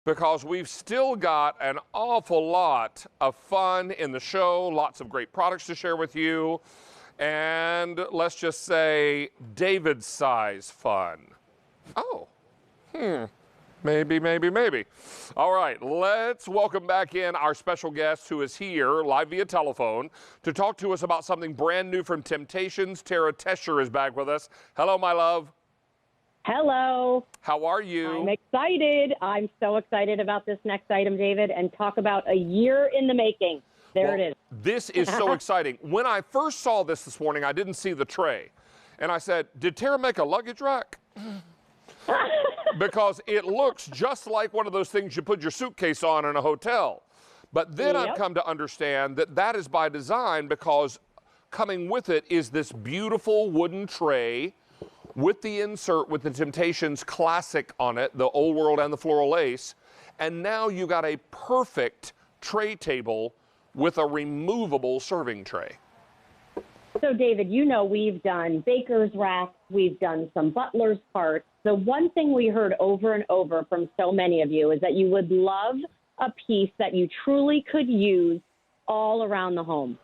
because we've still got an awful lot of fun in the show, lots of great products to share with you, and let's just say David size fun. Oh, maybe. All right, let's welcome back in our special guest who is here live via telephone to talk to us about something brand new from Temp-tations. Tara Tescher is back with us. Hello, my love. Hello. How are you? I'm excited. I'm so excited about this next item, David, and talk about a year in the making. There it is. This is so exciting. When I first saw this morning, I didn't see the tray. And I said, did Tara make a luggage rack? Because it looks just like one of those things you put your suitcase on in a hotel. But then I've come to understand that that is by design, because coming with it is this beautiful wooden tray with the insert with the Temp-tations classic on it, the old world and the floral lace. And now you got a perfect tray table with a removable serving tray. So, David, you know we've done baker's racks, we've done some butler's carts. The one thing we heard over and over from so many of you is that you would love a piece that you truly could use all around the home.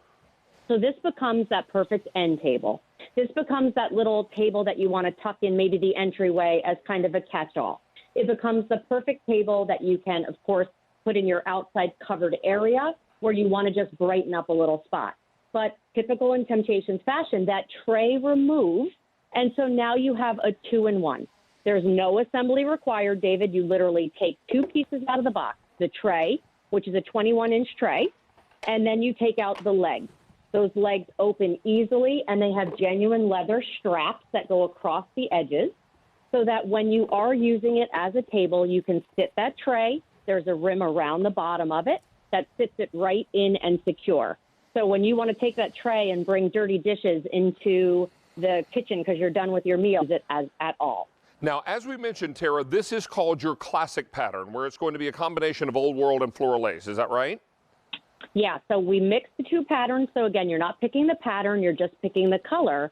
So this becomes that perfect end table. This becomes that little table that you want to tuck in maybe the entryway as kind of a catch-all. It becomes the perfect table that you can, of course, put in your outside covered area where you want to just brighten up a little spot. But typical in Temp-tations fashion, that tray removes, and so now you have a two-in-one. There's no assembly required, David. You literally take two pieces out of the box, the tray, which is a 21-inch tray, and then you take out the legs. Those legs open easily, and they have genuine leather straps that go across the edges so that when you are using it as a table, you can sit that tray. There's a rim around the bottom of it that sits it right in and secure. So when you want to take that tray and bring dirty dishes into the kitchen because you're done with your meal, use it at all. Now, as we mentioned, Tara, this is called your classic pattern, where it's going to be a combination of old world and floral lace. Is that right? Yeah, so we mix the two patterns. So again, you're not picking the pattern, you're just picking the color.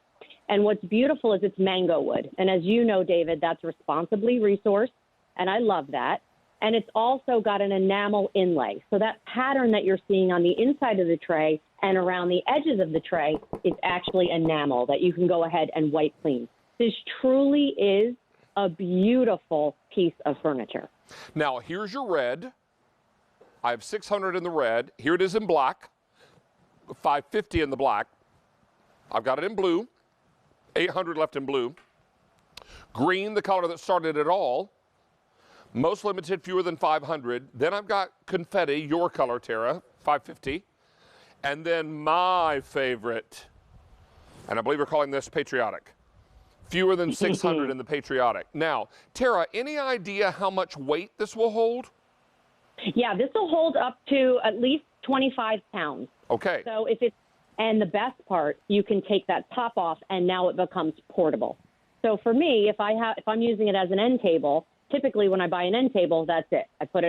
And what's beautiful is it's mango wood. And as you know, David, that's responsibly resourced, and I love that. And it's also got an enamel inlay. So that pattern that you're seeing on the inside of the tray and around the edges of the tray is actually enamel that you can go ahead and wipe clean. This truly is a beautiful piece of furniture. Now, here's your red. I have 600 in the red. Here it is in black, 550 in the black. I've got it in blue, 800 left in blue. Green, the color that started it all. Most limited, fewer than 500. Then I've got confetti, your color, Tara, 550. And then my favorite, and I believe we're calling this patriotic. Fewer than 600 in the patriotic. Now, Tara, any idea how much weight this will hold? Yeah, this will hold up to at least 25 pounds. Okay. So and the best part, you can take that top off and now it becomes portable. So for me, if I'm using it as an end table, typically when I buy an end table, that's it. I put it